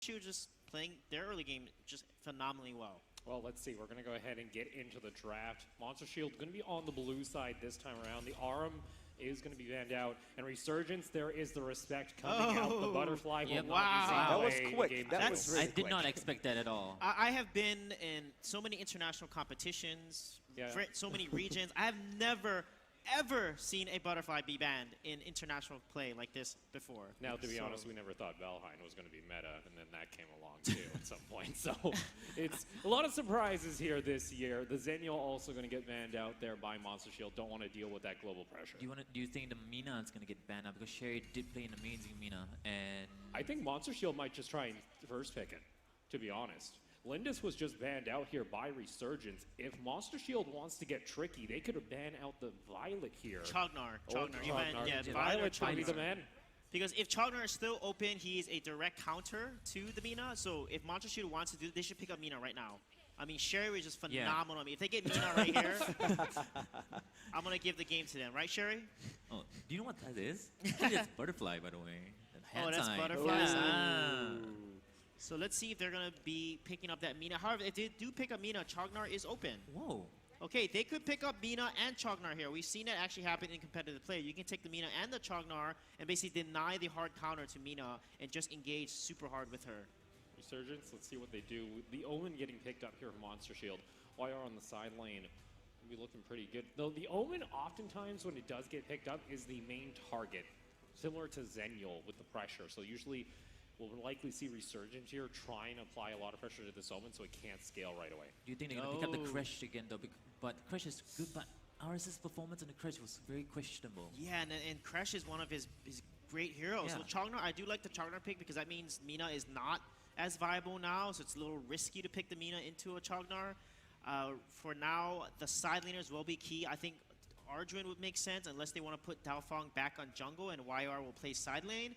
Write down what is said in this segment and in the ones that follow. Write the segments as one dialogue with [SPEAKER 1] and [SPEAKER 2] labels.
[SPEAKER 1] She was just playing their early game just phenomenally well.
[SPEAKER 2] Well, let's see. We're going to go ahead and get into the draft. Monster Shield going to be on the blue side this time around. The Arum is going to be banned out. And Resurgence, there is the respect coming out. The Butterfly will
[SPEAKER 1] wow.
[SPEAKER 3] That was quick. That was really
[SPEAKER 4] I did not expect that at all.
[SPEAKER 1] I have been in so many international competitions, so many regions. I have never, ever seen a Butterfly be banned in international play like this before.
[SPEAKER 2] Now, to be honest, we never thought Valheim was going to be meta, and then that came along too at some point. So it's a lot of surprises here this year. The Zenyo also going to get banned out there by Monster Shield. Don't want to deal with that global pressure.
[SPEAKER 4] Do you think the Mina is going to get banned out? Because Sherry did play an amazing Mina, and
[SPEAKER 2] I think Monster Shield might just try and first pick it, to be honest. Lindis was just banned out here by Resurgence. If Monster Shield wants to get tricky, they could ban out the Violet here.
[SPEAKER 1] Chognar.
[SPEAKER 2] Yeah,
[SPEAKER 1] Violet
[SPEAKER 2] should be the man.
[SPEAKER 1] Because if Chognar is still open, he is a direct counter to the Mina. So if Monster Shield wants to do, they should pick up Mina right now. I mean, Sherry is just phenomenal. I mean, if they get Mina right here, I'm going to give the game to them. Right, Sherry?
[SPEAKER 4] Oh, do you know what that is? I think that's Butterfly, by the way.
[SPEAKER 1] Oh, that's Butterfly. So let's see if they're going to be picking up that Mina. However, if they do pick up Mina, Chognar is open.
[SPEAKER 4] Whoa.
[SPEAKER 1] Okay, they could pick up Mina and Chognar here. We've seen that actually happen in competitive play. You can take the Mina and the Chognar and basically deny the hard counter to Mina and just engage super hard with her.
[SPEAKER 2] Resurgence, let's see what they do. The Omen getting picked up here from Monster Shield. YR on the side lane will be looking pretty good. Though the Omen, oftentimes when it does get picked up, is the main target. Similar to Zenyo with the pressure. So usually we'll likely see Resurgence here try and apply a lot of pressure to this Omen so it can't scale right away.
[SPEAKER 4] Do you think they're going to pick up the Crash again, though? But Crash is good, but RS's performance on the Crash was very questionable.
[SPEAKER 1] Yeah, and Crash is one of his great heroes.
[SPEAKER 4] Yeah.
[SPEAKER 1] So Chognar, I do like the Chognar pick because that means Mina is not as viable now, so it's a little risky to pick the Mina into a Chognar. For now, the side laners will be key. I think Arjuin would make sense unless they want to put Daofeng back on jungle and YR will play side lane.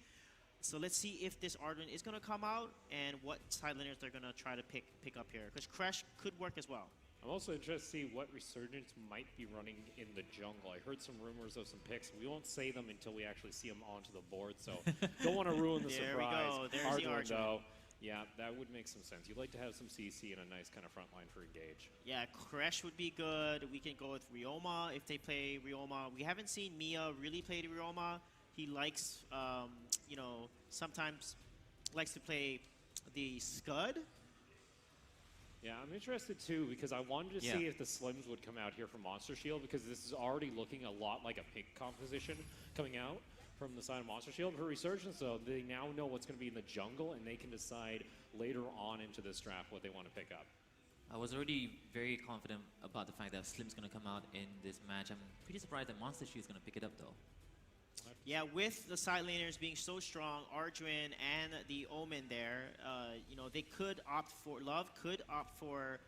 [SPEAKER 1] So let's see if this Arjuin is going to come out and what side laners they're going to try to pick up here. Because Crash could work as well.
[SPEAKER 2] I'm also interested to see what Resurgence might be running in the jungle. I heard some rumors of some picks. We won't say them until we actually see them onto the board, so don't want to ruin the surprise.
[SPEAKER 1] There we go. There's the Arjuin.
[SPEAKER 2] Though, yeah, that would make some sense. You'd like to have some CC and a nice kind of front line for engage. Yeah,
[SPEAKER 1] Crash would be good. We can go with Ryoma if they play Ryoma. We haven't seen Mia really play the Ryoma. He likes, you know, sometimes likes to play the Scud.
[SPEAKER 2] Yeah, I'm interested too because I wanted to see if the Slims would come out here from Monster Shield because this is already looking a lot like a pick composition coming out from the side of Monster Shield. For Resurgence, though, they now know what's going to be in the jungle and they can decide later on into this draft what they want to pick up.
[SPEAKER 4] I was already very confident about the fact that Slim's going to come out in this match. I'm pretty surprised that Monster Shield is going to pick it up, though.
[SPEAKER 1] Yeah, with the side laners being so strong, Arjuin and the Omen there, you know, they could opt for, Love could opt for,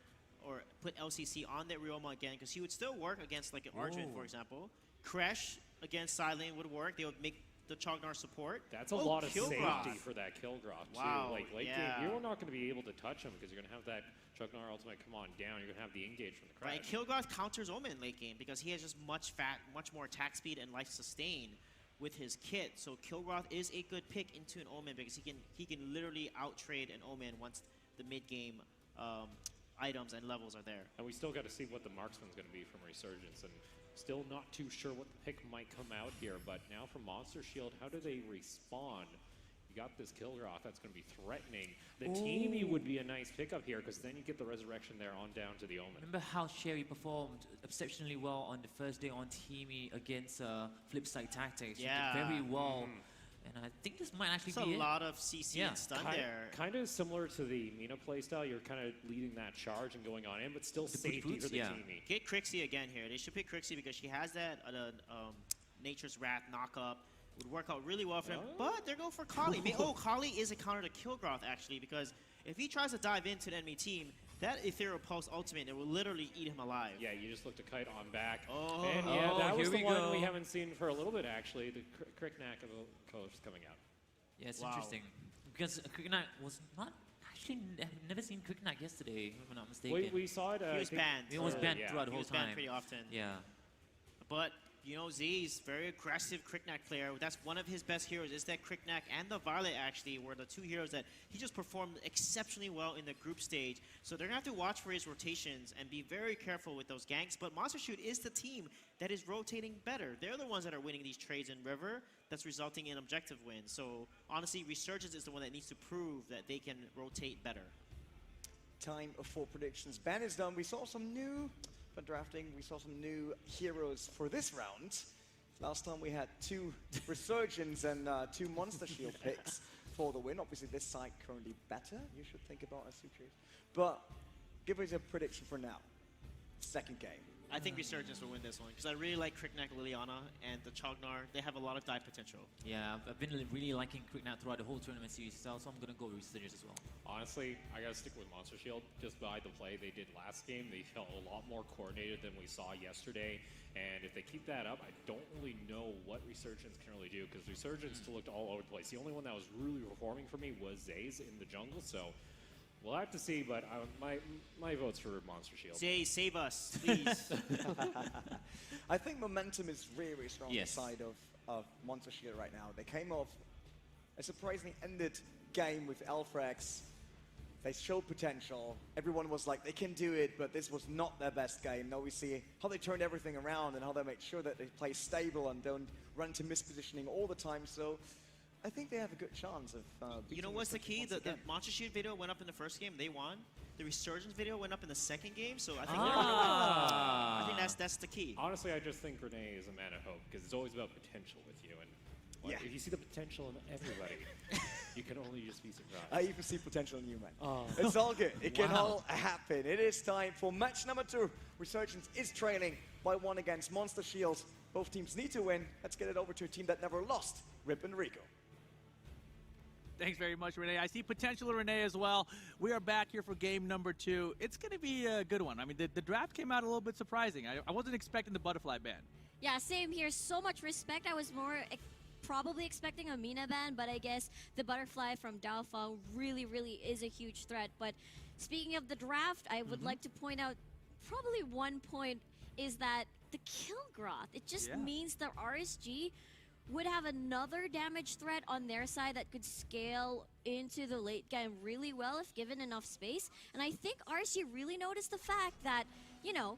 [SPEAKER 1] or put LCC on that Ryoma again, because he would still work against like an Arjuin, for example. Crash against side lane would work. They would make the Chognar support.
[SPEAKER 2] That's a lot of safety for that Kilgroth, too.
[SPEAKER 1] Wow,
[SPEAKER 2] Like, late game, you're not going to be able to touch him because you're going to have that Chognar ultimate come on down. You're going to have the engage from the Crash.
[SPEAKER 1] Right, Kilgroth counters Omen late game because he has just much more attack speed and life sustain with his kit. So Kilgroth is a good pick into an Omen because he can literally out-trade an Omen once the mid-game items and levels are there.
[SPEAKER 2] And we still got to see what the marksman's going to be from Resurgence, and still not too sure what the pick might come out here. But now from Monster Shield, how do they respond? You got this Kilgroth that's going to be threatening. The Teamy would be a nice pickup here because then you get the resurrection there on down to the Omen.
[SPEAKER 4] Remember how Sherry performed exceptionally well on the first day on Teamy against Flipside Tactics.
[SPEAKER 1] Yeah.
[SPEAKER 4] She did very well. And I think this might actually be
[SPEAKER 1] a lot of CC and stun there.
[SPEAKER 2] Kind of similar to the Mina playstyle. You're kind of leading that charge and going on in, but still safety for the Teamy.
[SPEAKER 1] Get Crixie again here. They should pick Crixie because she has that Nature's Wrath knock-up. Would work out really well for them, but they're going for Kali. Kali is a counter to Kilgroth, actually, because if he tries to dive into the enemy team, that Ethereal Pulse ultimate, it will literally eat him alive.
[SPEAKER 2] Yeah, you just look to kite on back. And yeah, that was the one we haven't seen for a little bit, actually. The Cricknack of the coast coming out.
[SPEAKER 4] Yeah, it's interesting. Because Cricknack was not... Actually, I've never seen Cricknack yesterday, if I'm not mistaken.
[SPEAKER 2] We saw it.
[SPEAKER 1] He was banned.
[SPEAKER 4] He was banned throughout the whole time.
[SPEAKER 1] He was banned pretty often.
[SPEAKER 4] Yeah.
[SPEAKER 1] But you know, Z's very aggressive Cricknack player. That's one of his best heroes, is that Cricknack and the Violet actually were the two heroes that he just performed exceptionally well in the group stage. So they're going to have to watch for his rotations and be very careful with those ganks. But Monster Shoot is the team that is rotating better. They're the ones that are winning these trades in River that's resulting in objective wins. So honestly, Resurgence is the one that needs to prove that they can rotate better.
[SPEAKER 3] Time for predictions. Ban is done. We saw some new, for drafting, we saw some new heroes for this round. Last time we had 2 Resurgence and 2 Monster Shield picks for the win. Obviously this side currently better, you should think about as you choose. But give us a prediction for now. Second game.
[SPEAKER 1] I think Resurgence will win this one because I really like Cricknack, Liliana, and the Chognar. They have a lot of dive potential.
[SPEAKER 4] Yeah, I've been really liking Cricknack throughout the whole tournament series itself, so I'm going to go with Resurgence as well.
[SPEAKER 2] Honestly, I gotta stick with Monster Shield. Just by the play they did last game, they felt a lot more coordinated than we saw yesterday. And if they keep that up, I don't really know what Resurgence can really do, because Resurgence still looked all over the place. The only one that was really performing for me was Zay's in the jungle, so we'll have to see, but my vote's for Monster Shield.
[SPEAKER 1] Zay, save us, please.
[SPEAKER 3] I think momentum is really strong on the
[SPEAKER 4] Yes.
[SPEAKER 3] side of Monster Shield right now. They came off a surprisingly ended game with Alphrex. They showed potential. Everyone was like, they can do it, but this was not their best game. Now we see how they turned everything around and how they make sure that they play stable and don't run into mispositioning all the time. So I think they have a good chance of beating
[SPEAKER 1] You know what's the
[SPEAKER 3] Resurgence
[SPEAKER 1] key?
[SPEAKER 3] once
[SPEAKER 1] The
[SPEAKER 3] again.
[SPEAKER 1] Monster Shield video went up in the first game, they won. The Resurgence video went up in the second game, so I think I think that's the key.
[SPEAKER 2] Honestly, I just think Renee is a man of hope, because it's always about potential with you. And like,
[SPEAKER 3] Yeah.
[SPEAKER 2] if you see the potential in everybody, you can only just be surprised.
[SPEAKER 3] I even see potential in you, man. It's all good. It can all happen. It is time for match number 2. Resurgence is trailing by 1 against Monster Shield. Both teams need to win. Let's get it over to a team that never lost, Rip and Rico.
[SPEAKER 5] Thanks very much, Renee. I see potential in Renee as well. We are back here for game number 2. It's going to be a good one. I mean, the draft came out a little bit surprising. I wasn't expecting the butterfly ban.
[SPEAKER 6] Yeah, same here. So much respect. I was more probably expecting a Mina ban, but I guess the butterfly from Daofeng really is a huge threat. But speaking of the draft, I would like to point out probably one point is that the Kilgroth, it just means the RSG would have another damage threat on their side that could scale into the late game really well if given enough space. And I think RSG really noticed the fact that, you know,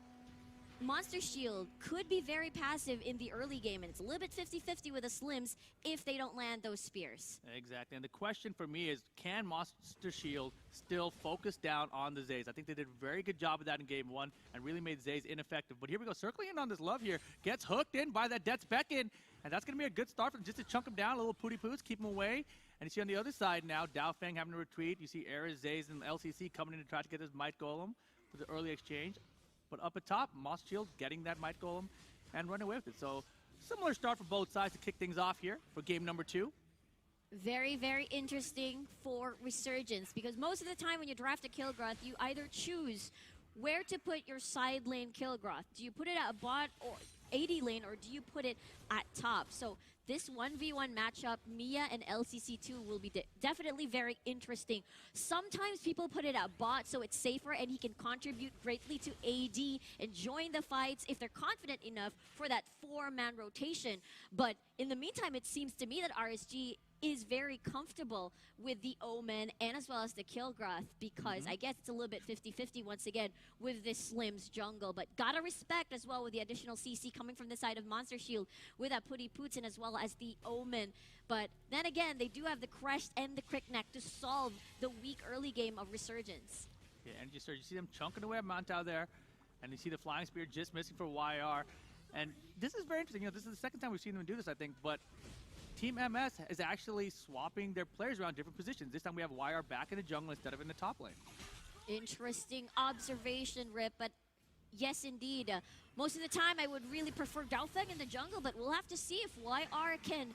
[SPEAKER 6] Monster Shield could be very passive in the early game, and it's a little bit 50-50 with the Slims if they don't land those spears.
[SPEAKER 5] Exactly. And the question for me is, can Monster Shield still focus down on the Zays? I think they did a very good job of that in game 1 and really made Zays ineffective. But here we go, circling in on this love here. Gets hooked in by that Death's Beckon. And that's going to be a good start for them, just to chunk him down, a little pooty poos, keep him away. And you see on the other side now, Daofeng having to retreat. You see Ares, Zays, and LCC coming in to try to get this Might Golem for the early exchange. But up at top, Monster Shield getting that Might Golem and running away with it. So similar start for both sides to kick things off here for game number 2.
[SPEAKER 6] Very interesting for Resurgence, because most of the time when you draft a Kilgroth, you either choose where to put your side lane Kilgroth. Do you put it at bot or AD lane, or do you put it at top? So this 1v1 matchup, Mia and LCC2 will be definitely very interesting. Sometimes people put it at bot so it's safer and he can contribute greatly to AD and join the fights if they're confident enough for that 4-man rotation. But in the meantime, it seems to me that RSG is very comfortable with the Omen and as well as the Kilgroth, because I guess it's a little bit 50-50 once again with this Slims jungle. But gotta respect as well with the additional CC coming from the side of Monster Shield with that Putty Poots and as well as the Omen. But then again, they do have the Crest and the Cricknack to solve the weak early game of Resurgence.
[SPEAKER 5] Yeah, and you see them chunking away at Mantau there, and you see the Flying Spear just missing for YR. And this is very interesting. You know, this is the second time we've seen them do this, I think, but Team MS is actually swapping their players around different positions. This time we have YR back in the jungle instead of in the top lane.
[SPEAKER 6] Interesting observation, Rip, but yes, indeed. Most of the time, I would really prefer Daofeng in the jungle, but we'll have to see if YR can,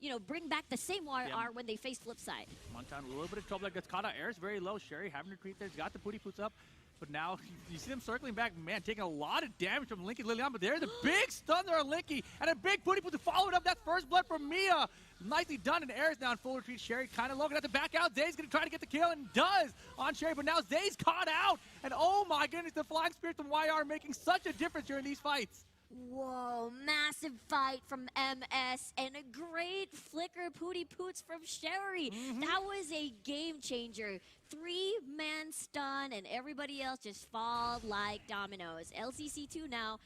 [SPEAKER 6] you know, bring back the same YR when they face Flipside.
[SPEAKER 5] Montan, a little bit of trouble that gets caught out. Air's very low. Sherry having to retreat there. He's got the Pooty Poots up. But now you see them circling back, man, taking a lot of damage from Linky Lilian. But there's a big stun there on Linky, and a big Pooty Poot to follow it up. That first blood from Mia. Nicely done, and Air's now in full retreat. Sherry kind of low, gonna have to back out. Zay's gonna try to get the kill, and does on Sherry, but now Zay's caught out. And oh my goodness, the Flying Spirit from YR making such a difference during these fights.
[SPEAKER 6] Whoa, massive fight from MS and a great flicker pooty poots from Sherry. That was a game changer. 3-man stun and everybody else just fall like dominoes. LCC2 now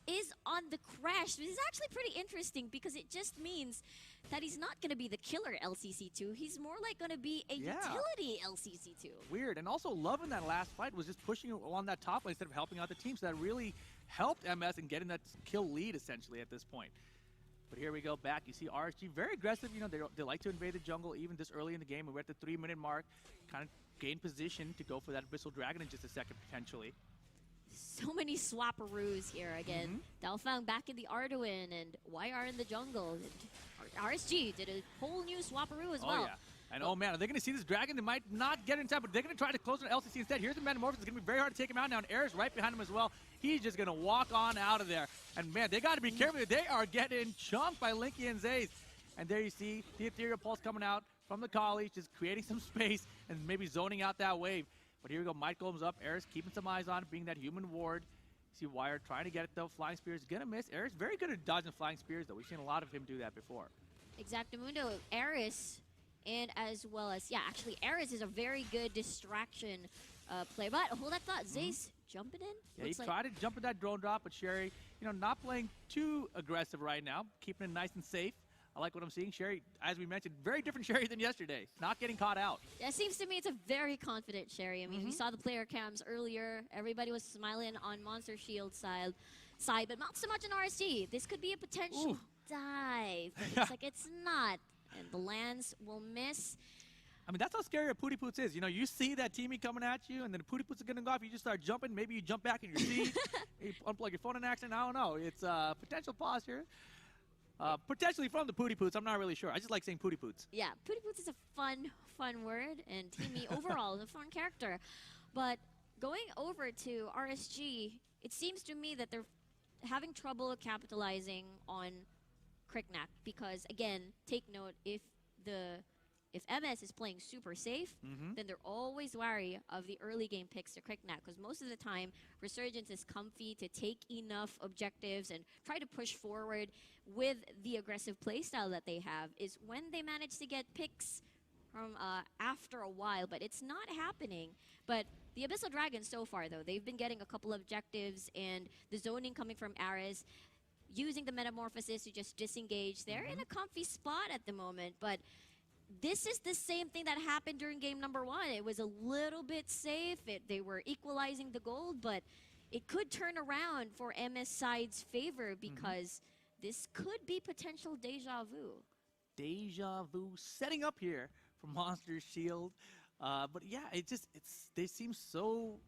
[SPEAKER 6] is on the crash. This is actually pretty interesting because it just means that he's not going to be the killer LCC2. He's more like going to be a utility LCC2.
[SPEAKER 5] Weird. And also loving that last fight was just pushing on that top lane instead of helping out the team. So that really helped MS in getting that kill lead essentially at this point. But here we go back. You see RSG very aggressive. You know, they like to invade the jungle even this early in the game. We're at the 3-minute mark. Kind of gain position to go for that Abyssal Dragon in just a second potentially.
[SPEAKER 6] So many swapperoos here again. Dalfang back in the Arduin and YR in the jungle. And RSG did a whole new swapperoo as well.
[SPEAKER 5] Oh, yeah. And oh man, are they going to see this dragon? They might not get in time, but they're going to try to close on LCC instead. Here's the Metamorphosis. It's going to be very hard to take him out now, and Air's right behind him as well. He's just going to walk on out of there. And man, they got to be careful. They are getting chunked by Linky and Zaze. And there you see the Ethereal Pulse coming out from the Collies, just creating some space and maybe zoning out that wave. But here we go, Might Golem's up. Air's keeping some eyes on it, being that human ward. See Wire trying to get it though. Flying Spear is going to miss. Air's very good at dodging Flying Spears though. We've seen a lot of him do that before.
[SPEAKER 6] Exactamundo, Eris, and as well as, actually Eris is a very good distraction play. But hold that thought, Zaze jumping in?
[SPEAKER 5] Yeah, he tried to jump in that drone drop, but Sherry, you know, not playing too aggressive right now, keeping it nice and safe. I like what I'm seeing. Sherry, as we mentioned, very different Sherry than yesterday. Not getting caught out.
[SPEAKER 6] Yeah, it seems to me it's a very confident Sherry. I mean, we saw the player cams earlier. Everybody was smiling on Monster Shield side, but not so much on RSG. This could be a potential dive. It's like it's not. And the lands will miss.
[SPEAKER 5] I mean, that's how scary a Pooty Poots is. You know, you see that teammate coming at you, and then the Pooty Poots are going to go off. You just start jumping. Maybe you jump back in your seat. You unplug your phone in accident. I don't know. It's potential posture. Potentially from the Pooty Poots. I'm not really sure. I just like saying Pooty Poots.
[SPEAKER 6] Yeah, Pooty Poots is a fun word, and Teamy overall is a fun character. But going over to RSG, it seems to me that they're having trouble capitalizing on Cricknack because, again, take note, if MS is playing super safe, then they're always wary of the early game picks to Cricknack because most of the time, Resurgence is comfy to take enough objectives and try to push forward with the aggressive playstyle that they have is when they manage to get picks from after a while, but it's not happening. But the Abyssal Dragons so far, though, they've been getting a couple of objectives and the zoning coming from Ares, using the Metamorphosis to just disengage. They're in a comfy spot at the moment, but this is the same thing that happened during game number 1. It was a little bit safe. They were equalizing the gold, but it could turn around for MS side's favor because this could be potential deja vu.
[SPEAKER 5] Deja vu setting up here for Monster Shield. But yeah, they seem so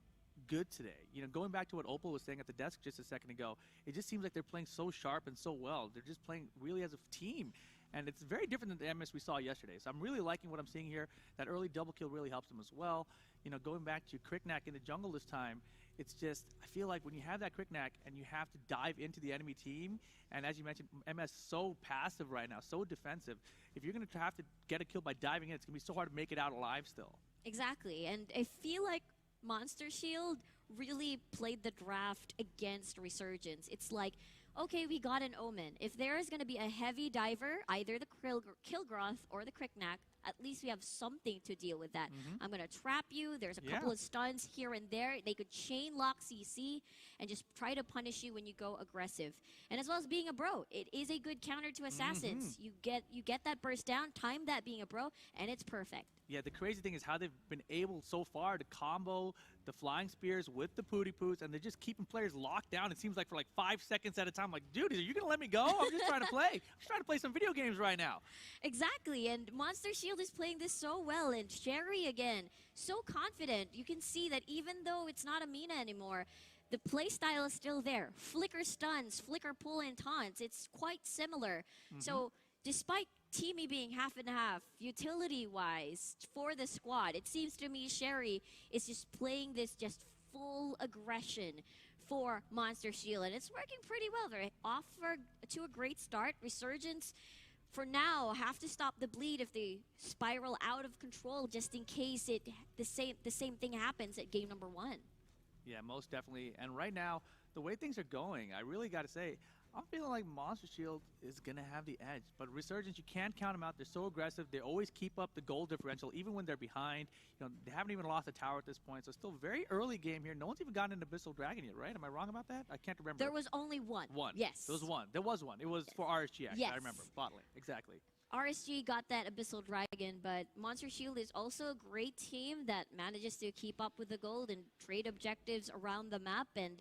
[SPEAKER 5] good today. You know, going back to what Opal was saying at the desk just a second ago, it just seems like they're playing so sharp and so well. They're just playing really as a team. And it's very different than the MS we saw yesterday. So I'm really liking what I'm seeing here. That early double kill really helps them as well. You know, going back to Cricknack in the jungle this time, it's just, I feel like when you have that Cricknack and you have to dive into the enemy team, and as you mentioned, MS so passive right now, so defensive, if you're going to have to get a kill by diving in, it's going to be so hard to make it out alive still.
[SPEAKER 6] Exactly, and I feel like Monster Shield really played the draft against Resurgence. It's like, okay, we got an Omen. If there is going to be a heavy diver, either the Kilgroth or the Cricknack, at least we have something to deal with that. I'm going to trap you. There's a couple of stuns here and there. They could chain lock CC and just try to punish you when you go aggressive. And as well as being a bro, it is a good counter to assassins. You get that burst down, time that being a bro, and it's perfect.
[SPEAKER 5] Yeah, the crazy thing is how they've been able so far to combo the Flying Spears with the Pooty Poots, and they're just keeping players locked down, it seems like, for like 5 seconds at a time. Like, dude, are you going to let me go? I'm just trying to play. I'm just trying to play some video games right now.
[SPEAKER 6] Exactly, and Monster Shield is playing this so well, and Sherry, again, so confident. You can see that even though it's not a Mina anymore, the playstyle is still there. Flicker stuns, flicker pull and taunts. It's quite similar. So despite Teamy being half and half, utility-wise, for the squad, it seems to me Sherry is just playing this just full aggression for Monster Shield, and it's working pretty well. They're off to a great start. Resurgence, for now, have to stop the bleed if they spiral out of control, just in case the same thing happens at game number 1.
[SPEAKER 5] Yeah, most definitely. And right now, the way things are going, I really got to say, I'm feeling like Monster Shield is going to have the edge. But Resurgence, you can't count them out. They're so aggressive. They always keep up the goal differential, even when they're behind. You know, they haven't even lost a tower at this point. So still very early game here. No one's even gotten an Abyssal Dragon yet, right? Am I wrong about that? I can't remember.
[SPEAKER 6] There was only one.
[SPEAKER 5] One.
[SPEAKER 6] Yes.
[SPEAKER 5] There was one. There was one. It was for RSG, actually.
[SPEAKER 6] Yes.
[SPEAKER 5] I remember. Bottling. Exactly.
[SPEAKER 6] RSG got that Abyssal Dragon, but Monster Shield is also a great team that manages to keep up with the gold and trade objectives around the map. And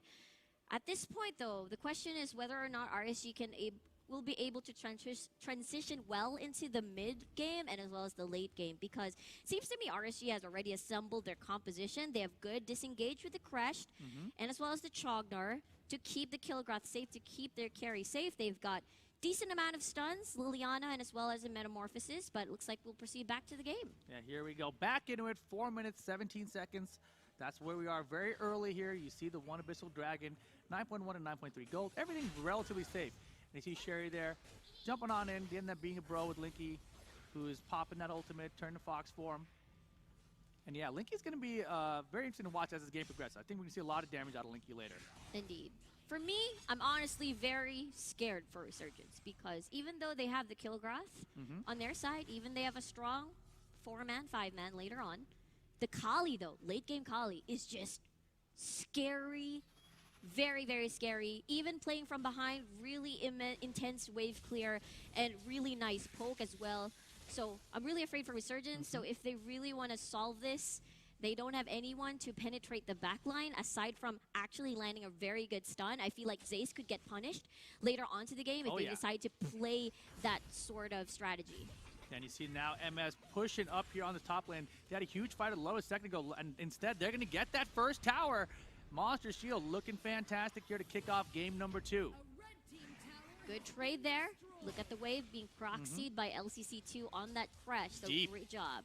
[SPEAKER 6] at this point, though, the question is whether or not RSG will be able to transition well into the mid game and as well as the late game, because it seems to me RSG has already assembled their composition. They have good disengage with the Crest and as well as the Chognar to keep the Kilgrath safe, to keep their carry safe. They've got decent amount of stuns, Liliana, and as well as a Metamorphosis, but it looks like we'll proceed back to the game.
[SPEAKER 5] Yeah, here we go. Back into it. 4 minutes, 17 seconds. That's where we are very early here. You see the one Abyssal Dragon, 9.1 and 9.3 gold. Everything's relatively safe. And you see Sherry there jumping on in, getting that being a bro with Linky, who is popping that ultimate, turn to Fox form. And yeah, Linky's going to be very interesting to watch as this game progresses. I think we can see a lot of damage out of Linky later.
[SPEAKER 6] Indeed. For me, I'm honestly very scared for Resurgence, because even though they have the Kilgrath on their side, even they have a strong 4-man, 5-man later on, the Kali, though, late game Kali, is just scary, very, very scary. Even playing from behind, really intense wave clear and really nice poke as well. So I'm really afraid for Resurgence. So if they really want to solve this, they don't have anyone to penetrate the backline aside from actually landing a very good stun. I feel like Zace could get punished later on to the game if they decide to play that sort of strategy.
[SPEAKER 5] And you see now MS pushing up here on the top lane. They had a huge fight at the lowest second ago, and instead they're going to get that first tower. Monster Shield looking fantastic here to kick off game number 2.
[SPEAKER 6] Good trade there. Look at the wave being proxied by LCC2 on that crash. So
[SPEAKER 5] Deep.
[SPEAKER 6] Great job.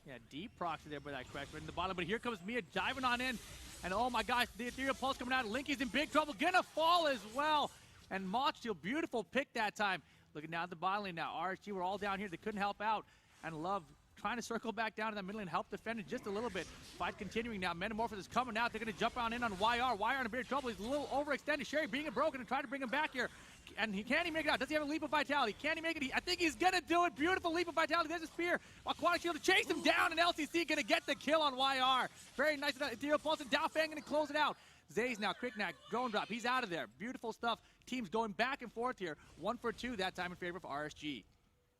[SPEAKER 5] Yeah, deep proxy there by that crash right in the bottom. But here comes Mia diving on in. And oh my gosh, the Ethereal Pulse coming out. Linky's in big trouble. Gonna fall as well. And Monster Shield, beautiful pick that time. Looking down at the bottom lane now. RSG were all down here. They couldn't help out. And Love trying to circle back down to that middle lane, help defend it just a little bit. Fight continuing now. Metamorphosis is coming out. They're going to jump on in on YR. YR in a bit of trouble. He's a little overextended. Sherry being broken and trying to bring him back here. And can he make it out? Does he have a leap of vitality? Can he make it? I think he's going to do it. Beautiful leap of vitality. There's a spear. Aquatic Shield to chase him down, and LCC going to get the kill on YR. Very nice. Ethereal Pulse and Daofang going to close it out. Zays now, Cricknack, Drone Drop. He's out of there. Beautiful stuff. Teams going back and forth here. 1 for 2 that time in favor of RSG.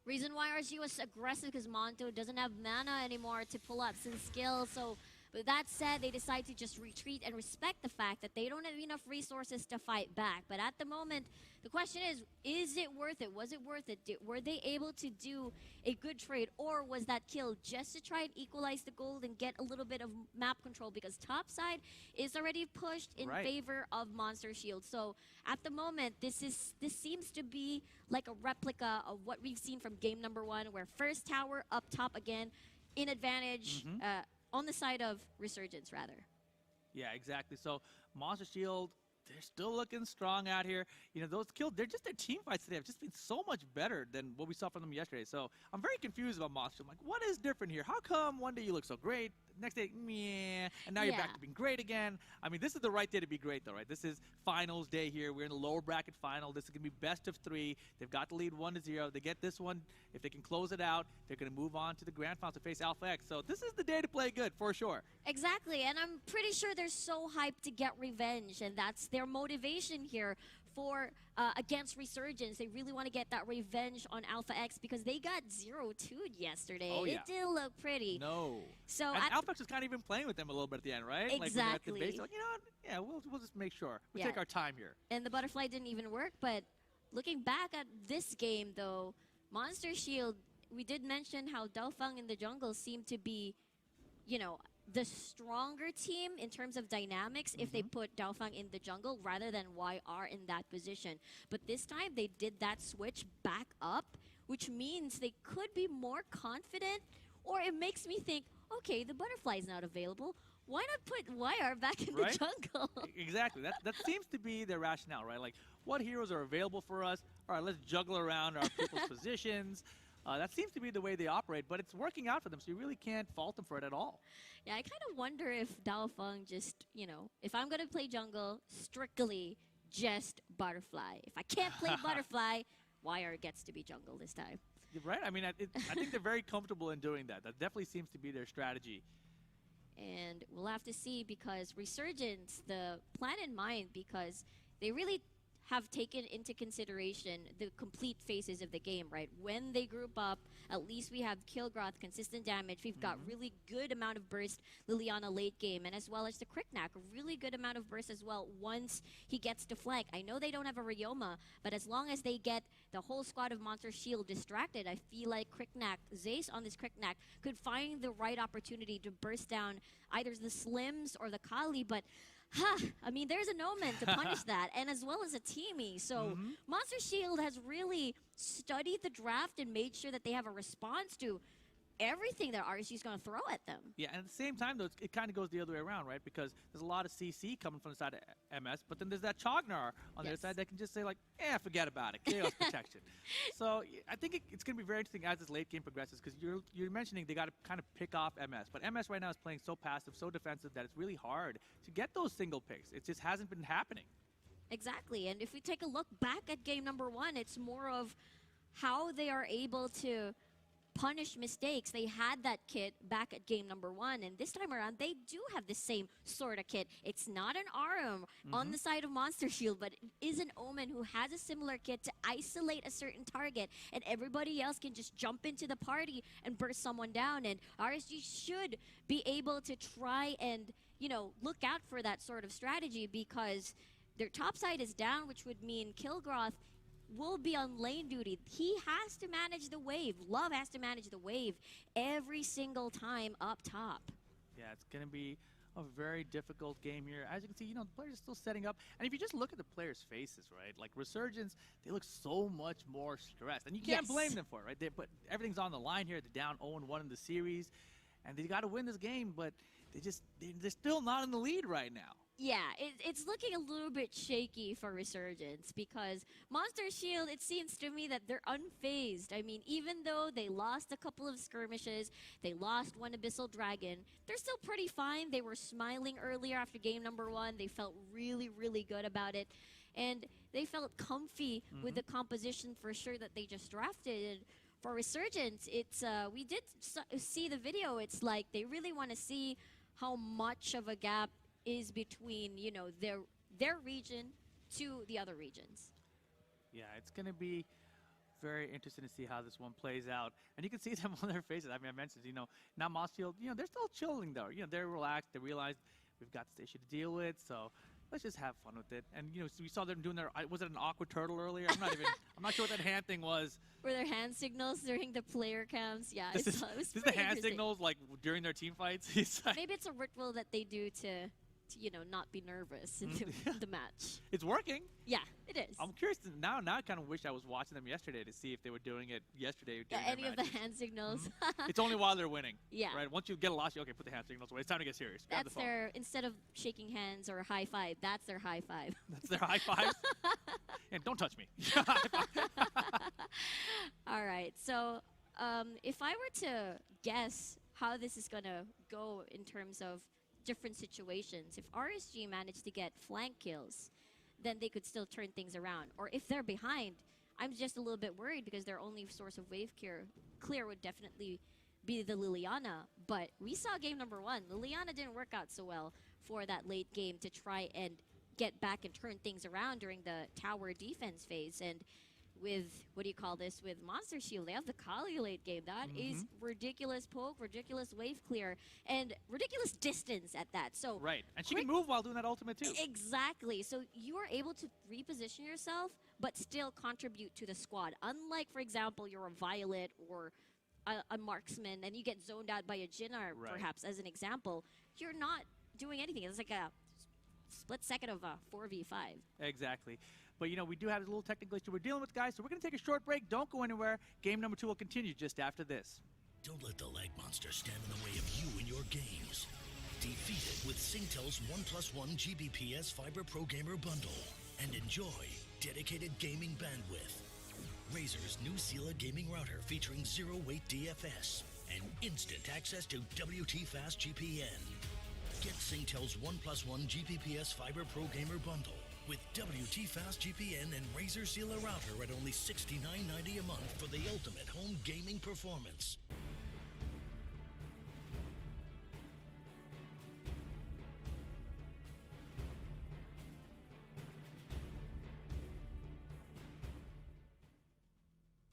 [SPEAKER 6] Reason why RSG was aggressive because Monto doesn't have mana anymore to pull up some skills. So, with that said, they decide to just retreat and respect the fact that they don't have enough resources to fight back. But at the moment, the question is it worth it? Was it worth it? Were they able to do a good trade, or was that kill just to try and equalize the gold and get a little bit of map control? Because top side is already pushed in favor of Monster Shield. So at the moment, this seems to be like a replica of what we've seen from game number 1, where first tower up top again, in advantage. On the side of Resurgence, rather.
[SPEAKER 5] Yeah, exactly. So Monster Shield, they're still looking strong out here. You know, those kills, their team fights today have just been so much better than what we saw from them yesterday. So I'm very confused about Monster. I'm like, what is different here? How come one day you look so great, next day, meh, and now you're back to being great again? I mean, this is the right day to be great, though, right? This is finals day here. We're in the lower bracket final. This is going to be best of 3. They've got the lead 1-0. They get this one. If they can close it out, they're going to move on to the grand finals to face Alpha X. So this is the day to play good, for sure.
[SPEAKER 6] Exactly, and I'm pretty sure they're so hyped to get revenge, and that's their motivation here for against Resurgence. They really want to get that revenge on Alpha X because they got 0-2'd yesterday.
[SPEAKER 5] Oh, yeah.
[SPEAKER 6] It didn't look pretty.
[SPEAKER 5] No.
[SPEAKER 6] So
[SPEAKER 5] and Alpha X was kind of even playing with them a little bit at the end, right?
[SPEAKER 6] Exactly.
[SPEAKER 5] Like, base, like, you know what? Yeah, we'll just make sure. We'll take our time here.
[SPEAKER 6] And the butterfly didn't even work, but looking back at this game, though, Monster Shield, we did mention how Daofang in the jungle seemed to be, you know, the stronger team in terms of dynamics if they put Daofang in the jungle rather than YR in that position. But this time they did that switch back up, which means they could be more confident, or it makes me think, okay, the butterfly's not available. Why not put YR back in the jungle?
[SPEAKER 5] Exactly. That seems to be their rationale, right? Like, what heroes are available for us? All right, let's juggle around our people's positions. That seems to be the way they operate, but it's working out for them, so you really can't fault them for it at all.
[SPEAKER 6] Yeah, I kind of wonder if Daofeng just, if I'm going to play jungle, strictly just Butterfly. If I can't play Butterfly, Wire gets to be jungle this time.
[SPEAKER 5] You're right. I mean, I think they're very comfortable in doing that. That definitely seems to be their strategy.
[SPEAKER 6] And we'll have to see, because Resurgence, the plan in mind, because they really have taken into consideration the complete phases of the game, right? When they group up, at least we have Kilgroth, consistent damage. We've got really good amount of burst, Liliana late game, and as well as the Kriknak, a really good amount of burst as well once he gets to flank. I know they don't have a Ryoma, but as long as they get the whole squad of Monster Shield distracted, I feel like Kriknak, Zace on this Kriknak, could find the right opportunity to burst down either the Slims or the Kali, but I mean, there's an Omen to punish that, and as well as a Teamy. So Monster Shield has really studied the draft and made sure that they have a response to everything that RSG is going to throw at them.
[SPEAKER 5] Yeah, and at the same time, though, it kind of goes the other way around, right? Because there's a lot of CC coming from the side of MS, but then there's that Chognar on the other side that can just say, like, forget about it. Chaos protection. So I think it's going to be very interesting as this late game progresses, because you're mentioning they got to kind of pick off MS. But MS right now is playing so passive, so defensive, that it's really hard to get those single picks. It just hasn't been happening.
[SPEAKER 6] Exactly. And if we take a look back at game number 1, it's more of how they are able to punish mistakes. They had that kit back at game number 1, and this time around they do have the same sort of kit. It's not an RM on the side of Monster Shield, but it is an Omen who has a similar kit to isolate a certain target, and everybody else can just jump into the party and burst someone down. And RSG should be able to try and, look out for that sort of strategy, because their top side is down, which would mean Kilgroth will be on lane duty. He has to manage the wave. Love has to manage the wave every single time up top.
[SPEAKER 5] Yeah, it's going to be a very difficult game here. As you can see, the players are still setting up. And if you just look at the players' faces, right, like Resurgence, they look so much more stressed. And you can't blame them for it, right? But everything's on the line here. They're down 0-1 in the series. And they got to win this game, but they're still not in the lead right now.
[SPEAKER 6] Yeah, it's looking a little bit shaky for Resurgence, because Monster Shield, it seems to me that they're unfazed. I mean, even though they lost a couple of skirmishes, they lost one Abyssal Dragon, they're still pretty fine. They were smiling earlier after game number 1. They felt really, really good about it. And they felt comfy with the composition for sure that they just drafted. And for Resurgence, it's we did see the video. It's like they really want to see how much of a gap is between, their region to the other regions.
[SPEAKER 5] Yeah, it's going to be very interesting to see how this one plays out. And you can see them on their faces. I mean, I mentioned, now Monster Shield, they're still chilling, though. They're relaxed. They realize we've got this issue to deal with, so let's just have fun with it. And, so we saw them doing their, was it an awkward turtle earlier? I'm not sure what that hand thing was.
[SPEAKER 6] Were there hand signals during the player cams? Yeah,
[SPEAKER 5] it was this the hand signals, like, during their team fights?
[SPEAKER 6] Maybe it's a ritual that they do to not be nervous in the match.
[SPEAKER 5] It's working.
[SPEAKER 6] Yeah, it is.
[SPEAKER 5] I'm curious now I kind of wish I was watching them yesterday to see if they were doing it yesterday.
[SPEAKER 6] Any of the hand signals.
[SPEAKER 5] It's only while they're winning.
[SPEAKER 6] Yeah.
[SPEAKER 5] Right. Once you get a loss, okay, put the hand signals away. It's time to get serious.
[SPEAKER 6] That's their, instead of shaking hands or high five, that's their high five.
[SPEAKER 5] That's their high five? And don't touch me.
[SPEAKER 6] All right. So if I were to guess how this is going to go in terms of different situations, if RSG managed to get flank kills, then they could still turn things around. Or if they're behind, I'm just a little bit worried, because their only source of wave clear would definitely be the Liliana. But we saw game number 1. Liliana didn't work out so well for that late game to try and get back and turn things around during the tower defense phase. And with, with Monster Shield, they have the Kali late game. That is ridiculous poke, ridiculous wave clear, and ridiculous distance at that. So
[SPEAKER 5] right, and she can move while doing that ultimate too.
[SPEAKER 6] Exactly. So you are able to reposition yourself, but still contribute to the squad. Unlike, for example, you're a Violet or a marksman, and you get zoned out by a Jinnar, perhaps, as an example. You're not doing anything. It's like a split second of a 4v5.
[SPEAKER 5] Exactly. But, we do have a little technical issue we're dealing with, guys, so we're going to take a short break. Don't go anywhere. Game number 2 will continue just after this.
[SPEAKER 7] Don't let the lag monster stand in the way of you and your games. Defeat it with Singtel's 1+1 Gbps Fiber Pro Gamer Bundle and enjoy dedicated gaming bandwidth. Razer's new Sela gaming router featuring zero-weight DFS and instant access to WT Fast GPN. Get Singtel's 1+1 GPPS Fiber Pro Gamer Bundle with WT Fast GPN and Razer Sela router at only $69.90 a month for the ultimate home gaming performance.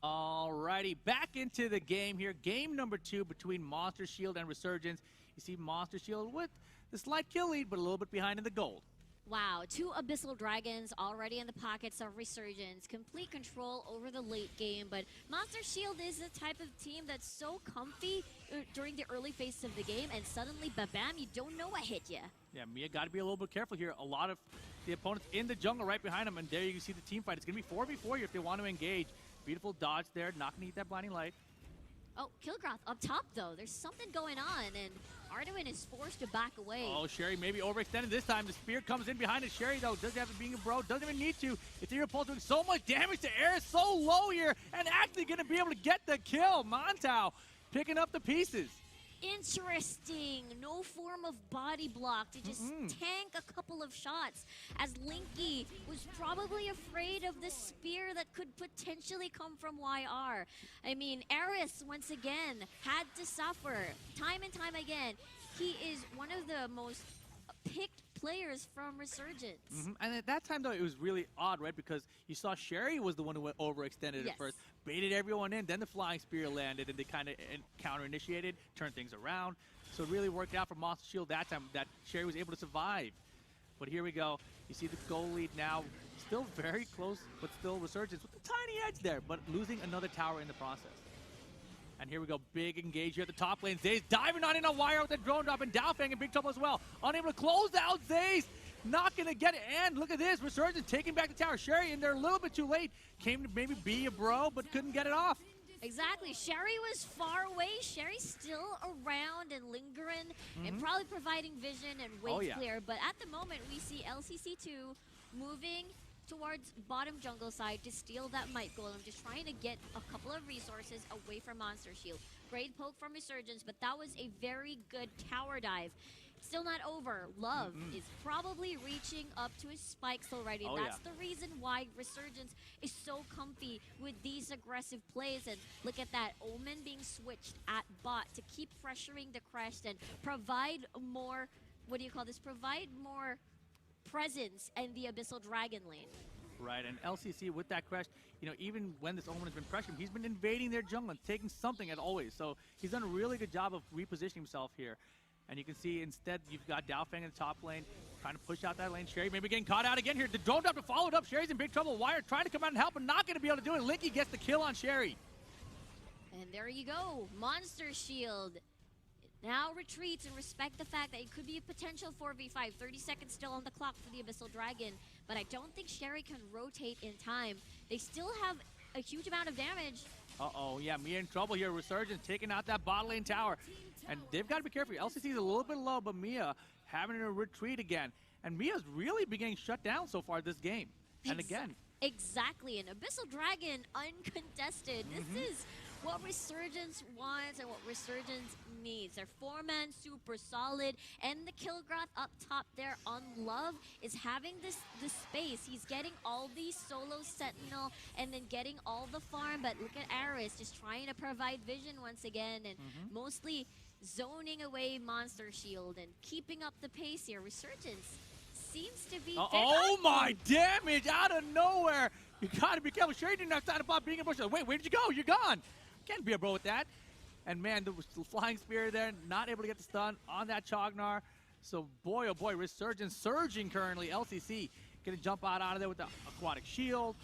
[SPEAKER 5] Alrighty, back into the game here. Game number 2 between Monster Shield and Resurgence. You see Monster Shield with the slight kill lead, but a little bit behind in the gold.
[SPEAKER 6] Wow, 2 Abyssal Dragons already in the pockets of Resurgence. Complete control over the late game, but Monster Shield is the type of team that's so comfy during the early phases of the game, and suddenly, ba-bam, you don't know what hit you.
[SPEAKER 5] Yeah, Mia got to be a little bit careful here. A lot of the opponents in the jungle right behind him, and there you can see the team fight. It's going to be 4v4 here if they want to engage. Beautiful dodge there, not going to eat that blinding light.
[SPEAKER 6] Oh, Kilgroth up top, though. There's something going on, and Arduin is forced to back away.
[SPEAKER 5] Oh, Sherry maybe overextended this time. The spear comes in behind it. Sherry, though, doesn't have to being a bro. Doesn't even need to. Ethereal Pulse doing so much damage to Air, so low here, and actually going to be able to get the kill. Montau picking up the pieces.
[SPEAKER 6] Interesting. No form of body block to just tank a couple of shots, as Linky was probably afraid of the spear that could potentially come from YR. I mean, Eris, once again, had to suffer time and time again. He is one of the most picked players from Resurgence.
[SPEAKER 5] And at that time, though, it was really odd, right? Because you saw Sherry was the one who overextended at first, baited everyone in, then the flying spear landed, and they kind of counter-initiated, turned things around. So it really worked out for Monster Shield that time, that Sherry was able to survive. But here we go. You see the goal lead now, still very close, but still Resurgence with a tiny edge there, but losing another tower in the process. And here we go, big engage here at the top lane. Zay's diving on in on Wire with the drone drop, and Dowfang in big trouble as well. Unable to close out Zay's, not going to get it. And look at this, Resurgence taking back the tower. Sherry in there a little bit too late. Came to maybe be a bro, but couldn't get it off.
[SPEAKER 6] Exactly. Sherry was far away. Sherry's still around and lingering and probably providing vision and wave clear. But at the moment, we see LCC2 moving towards bottom jungle side to steal that Might Golem, just trying to get a couple of resources away from Monster Shield. Great poke from Resurgence, but that was a very good tower dive. Still not over. Love is probably reaching up to his spikes already. That's the reason why Resurgence is so comfy with these aggressive plays. And look at that, Omen being switched at bot to keep pressuring the crest and provide more, what do you call this, provide more presence in the Abyssal Dragon lane.
[SPEAKER 5] Right, and LCC with that crash, you know, even when this Omen has been pressuring, he's been invading their jungle and taking something as always. So he's done a really good job of repositioning himself here. And you can see instead you've got Dowfang in the top lane, trying to push out that lane. Sherry maybe getting caught out again here. The drone drop to follow it up. Sherry's in big trouble. Wire trying to come out and help, but not going to be able to do it. Linky gets the kill on Sherry.
[SPEAKER 6] And there you go, Monster Shield now retreats and respect the fact that it could be a potential 4v5. 30 seconds still on the clock for the Abyssal Dragon, but I don't think Sherry can rotate in time. They still have a huge amount of damage.
[SPEAKER 5] Uh-oh, yeah, Mia in trouble here. Resurgence taking out that bot lane tower. And they've got to be careful. LCC is a little bit low, but Mia having to retreat again. And Mia's really been getting shut down so far this game. And again.
[SPEAKER 6] Exactly, an Abyssal Dragon uncontested. This is what Resurgence wants and what Resurgence needs. Their 4-man super solid, and the Kilgroth up top there on Love is having this space. He's getting all these solo Sentinel and then getting all the farm, but look at Aris just trying to provide vision once again and mostly zoning away Monster Shield and keeping up the pace here. Resurgence seems to be...
[SPEAKER 5] oh my damage out of nowhere! You gotta be careful. Sherry didn't have time about being a bush. Wait, where did you go? You're gone! Can't be a bro with that. And man, the flying spear there, not able to get the stun on that Chognar. So boy, oh boy, Resurgence surging currently. LCC gonna jump out of there with the aquatic shield.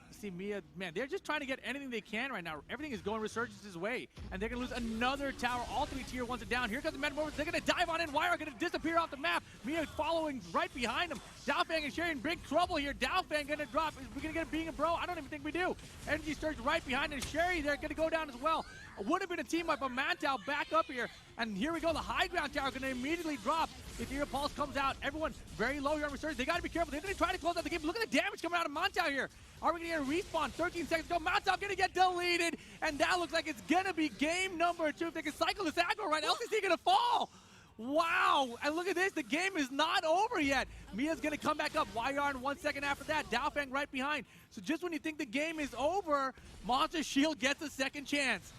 [SPEAKER 5] You see Mia, man, they're just trying to get anything they can right now. Everything is going Resurgence's way. And they're gonna lose another tower. All 3 tier 1s are down. Here comes the Metamorphosis. They're gonna dive on in. Wire are gonna disappear off the map. Mia following right behind them. Dowfang and Sherry in big trouble here. Dowfang gonna drop. We're gonna get a being a bro. I don't even think we do. Energy Surge right behind, and Sherry, they're gonna go down as well. Would have been a team up, but Mantau back up here. And here we go, the high ground tower going to immediately drop. Ethereal Pulse comes out. Everyone very low here on Resurgence. They got to be careful. They're going to try to close out the game. Look at the damage coming out of Mantau here. Are we going to get a respawn? 13 seconds to go. Mantau going to get deleted. And that looks like it's going to be game number 2. If they can cycle this aggro right, LCC going to fall. Wow, and look at this, the game is not over yet. Mia's gonna come back up, YR in 1 second after that, Daofeng right behind. So just when you think the game is over, Monster Shield gets a second chance.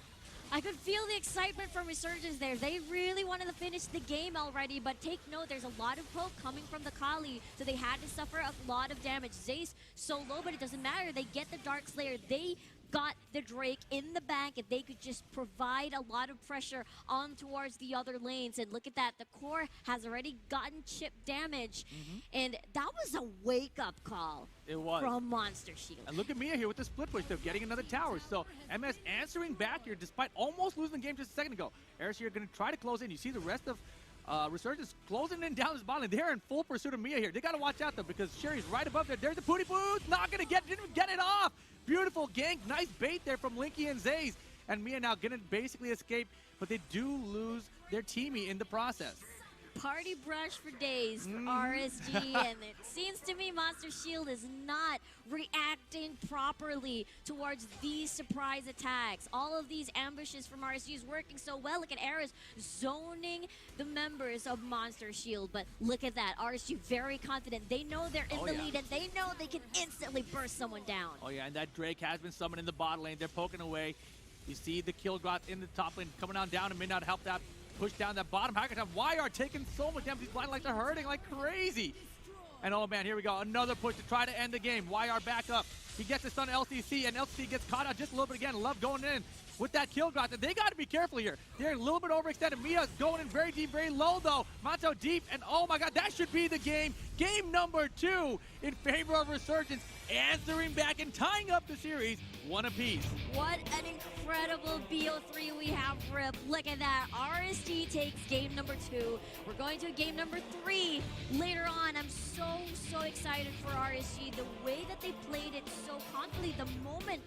[SPEAKER 6] I could feel the excitement from Resurgence there. They really wanted to finish the game already, but take note, there's a lot of poke coming from the Kali, so they had to suffer a lot of damage. Zay's so low, but it doesn't matter. They get the Dark Slayer. They got the Drake in the bank, if they could just provide a lot of pressure on towards the other lanes. And look at that, the core has already gotten chip damage. And that was a wake-up call.
[SPEAKER 5] It was.
[SPEAKER 6] From Monster Shield.
[SPEAKER 5] And look at Mia here with the split push. They're getting another tower. So MS answering back here despite almost losing the game just a second ago. Eris here going to try to close in. You see the rest of Resurgence closing in down this bottom lane. They're in full pursuit of Mia here. They got to watch out though because Sherry's right above there. There's the Pooty Boots. Not going to didn't even get it off. Beautiful gank. Nice bait there from Linky and Zays. And Mia now going to basically escape, but they do lose their teammate in the process.
[SPEAKER 6] Party brush for days for RSG, and it seems to me Monster Shield is not reacting properly towards these surprise attacks. All of these ambushes from RSG is working so well. Look at Eris zoning the members of Monster Shield, but look at that. RSG very confident. They know they're in the lead, and they know they can instantly burst someone down.
[SPEAKER 5] Oh yeah, and that Drake has been summoned in the bot lane. They're poking away. You see the Killgrot in the top lane coming on down and may not help that. Push down that bottom. Hackertime. YR taking so much damage. These blind lights are hurting like crazy. And oh man, here we go. Another push to try to end the game. YR back up. He gets a stun LCC, and LCC gets caught out just a little bit again. Love going in with that kill grot. They got to be careful here. They're a little bit overextended. Mia's going in very deep, very low though. Manto deep, and oh my god, that should be the game. Game number 2 in favor of Resurgence, answering back and tying up the series 1 apiece.
[SPEAKER 6] What an incredible BO3 we have, Rip. Look at that. RSG takes game number 2. We're going to game number 3 later on. I'm so excited for RSG. The way that they played it so confidently, the moment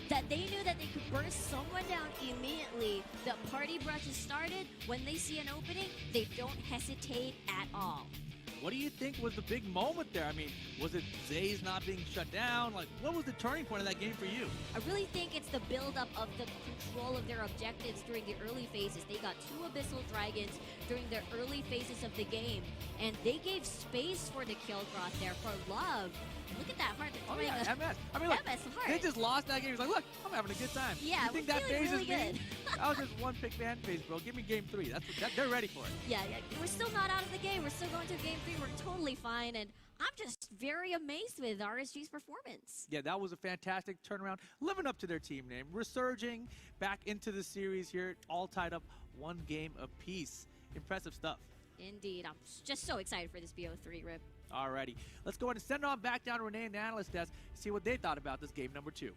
[SPEAKER 6] that they knew that they could burst someone down immediately. The party brush has started. When they see an opening, they don't hesitate at all.
[SPEAKER 5] What do you think was the big moment there? I mean, was it Zays not being shut down? Like, what was the turning point of that game for you?
[SPEAKER 6] I really think it's the build-up of the control of their objectives during the early phases. They got 2 Abyssal Dragons during their early phases of the game, and they gave space for the kill grot there for Love. Look at that heart.
[SPEAKER 5] Oh yeah, MS. I mean, look,
[SPEAKER 6] MS heart.
[SPEAKER 5] they just lost that game. He's like, look, I'm having a good time.
[SPEAKER 6] Yeah,
[SPEAKER 5] you think
[SPEAKER 6] we're
[SPEAKER 5] that
[SPEAKER 6] feeling
[SPEAKER 5] phase
[SPEAKER 6] really
[SPEAKER 5] is
[SPEAKER 6] good.
[SPEAKER 5] me? That was just one pick fan phase, bro. Give me game 3. That's what, they're ready for it.
[SPEAKER 6] Yeah. We're still not out of the game. We're still going to game 3. We're totally fine, and I'm just very amazed with RSG's performance.
[SPEAKER 5] Yeah, that was a fantastic turnaround. Living up to their team name. Resurging back into the series here, all tied up 1 game apiece. Impressive stuff.
[SPEAKER 6] Indeed. I'm just so excited for this BO3, Rip.
[SPEAKER 5] Alrighty, let's go ahead and send on back down to Renee and the analyst desk, see what they thought about this game number 2.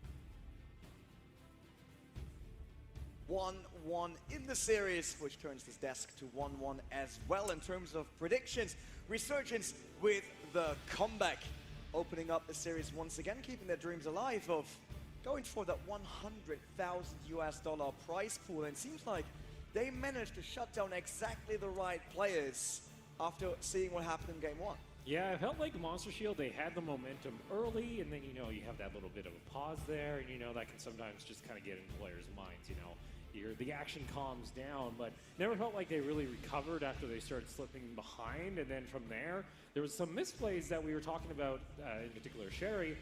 [SPEAKER 3] 1-1 in the series, which turns this desk to 1-1 as well in terms of predictions. Resurgence with the comeback, opening up the series once again, keeping their dreams alive of going for that $100,000 prize pool. And it seems like they managed to shut down exactly the right players after seeing what happened in game 1.
[SPEAKER 2] Yeah, it felt like Monster Shield, they had the momentum early, and then, you know, you have that little bit of a pause there, and, you know, that can sometimes just kind of get into players' minds, you know. The action calms down, but never felt like they really recovered after they started slipping behind, and then from there was some misplays that we were talking about, in particular Sherry,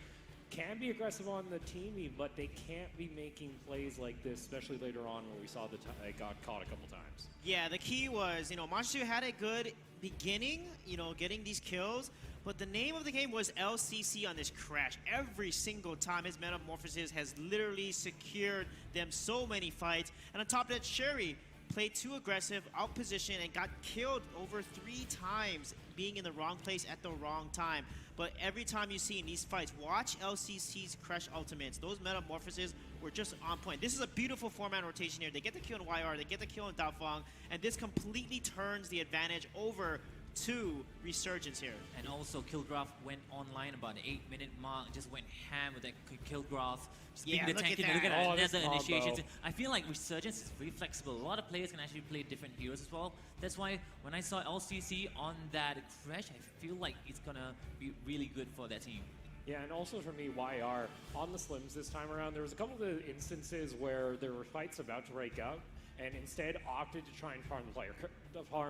[SPEAKER 2] can be aggressive on the teaming, but they can't be making plays like this, especially later on where we saw they got caught a couple times.
[SPEAKER 1] Yeah, the key was, you know, Monster had a good beginning, you know, getting these kills, but the name of the game was LCC on this crash. Every single time his Metamorphosis has literally secured them so many fights. And on top of that, Sherry played too aggressive, out position, and got killed over 3 times, being in the wrong place at the wrong time. But every time you see in these fights, watch LCC's Crush Ultimates. Those Metamorphoses were just on point. This is a beautiful 4-man rotation here. They get the kill in YR, they get the kill in Daofeng, and this completely turns the advantage over to Resurgence here.
[SPEAKER 4] And also, Killgraph went online about the 8-minute mark, just went ham with that Killgraph. Just
[SPEAKER 1] Yeah,
[SPEAKER 4] being the
[SPEAKER 1] look
[SPEAKER 4] tank,
[SPEAKER 1] at
[SPEAKER 4] look at
[SPEAKER 1] that.
[SPEAKER 4] that,
[SPEAKER 2] Oh, this
[SPEAKER 4] there's the
[SPEAKER 2] combo.
[SPEAKER 4] initiations. I feel like Resurgence is very flexible. A lot of players can actually play different heroes as well. That's why when I saw LCC on that Thresh, I feel like it's gonna be really good for that team.
[SPEAKER 2] Yeah, and also for me, YR, on the Slims this time around, there was a couple of instances where there were fights about to break out, and instead opted to try and farm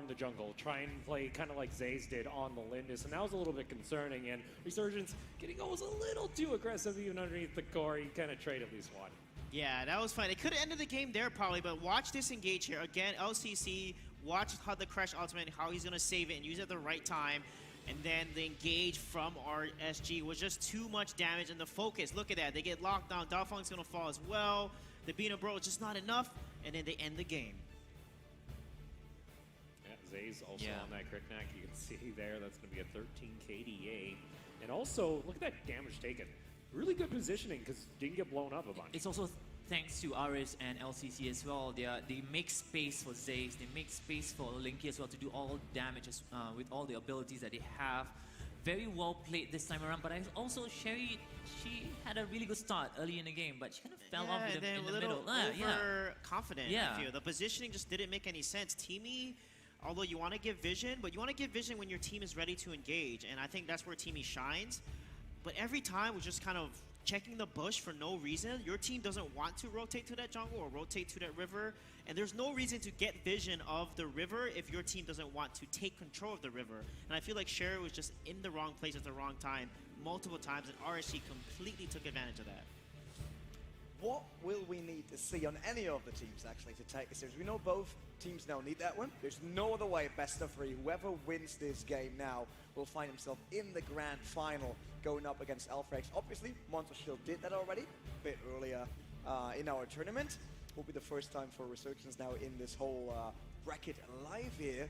[SPEAKER 2] the jungle, try and play kind of like Zaze did on the Lindis, and that was a little bit concerning, and Resurgence getting almost a little too aggressive even underneath the core. He kind of traded at least one.
[SPEAKER 1] Yeah, that was fun. It could have ended the game there probably, but watch this engage here. Again, LCC, watch how the Crash ultimate, how he's going to save it and use it at the right time. And then the engage from RSG was just too much damage, and the focus, look at that. They get locked down. Dalfong's going to fall as well. The Bino Bro is just not enough, and then they end the game.
[SPEAKER 2] Yeah, Zay's also on that Cricknack. You can see there, that's going to be a 13 KDA. And also, look at that damage taken. Really good positioning because didn't get blown up a bunch.
[SPEAKER 4] It's also thanks to RS and LCC as well. They make space for Zaze, they make space for Linky as well to do all damages with all the abilities that they have. Very well played this time around, but I also, Sherry, she had a really good start early in the game, but she kind of fell off in the middle.
[SPEAKER 1] Overconfident, I feel. The positioning just didn't make any sense. Teamy, although you want to give vision, but you want to give vision when your team is ready to engage, and I think that's where Teamy shines. But every time we're just kind of checking the bush for no reason. Your team doesn't want to rotate to that jungle or rotate to that river, and there's no reason to get vision of the river if your team doesn't want to take control of the river. And I feel like Sherry was just in the wrong place at the wrong time multiple times, and RSG completely took advantage of that.
[SPEAKER 3] What will we need to see on any of the teams actually to take this series? We know both teams now need that one. There's no other way, best of three. Whoever wins this game now will find himself in the grand final going up against Alfrex. Obviously, Monster Shield did that already a bit earlier in our tournament. Will be the first time for Resurgence now in this whole bracket live here.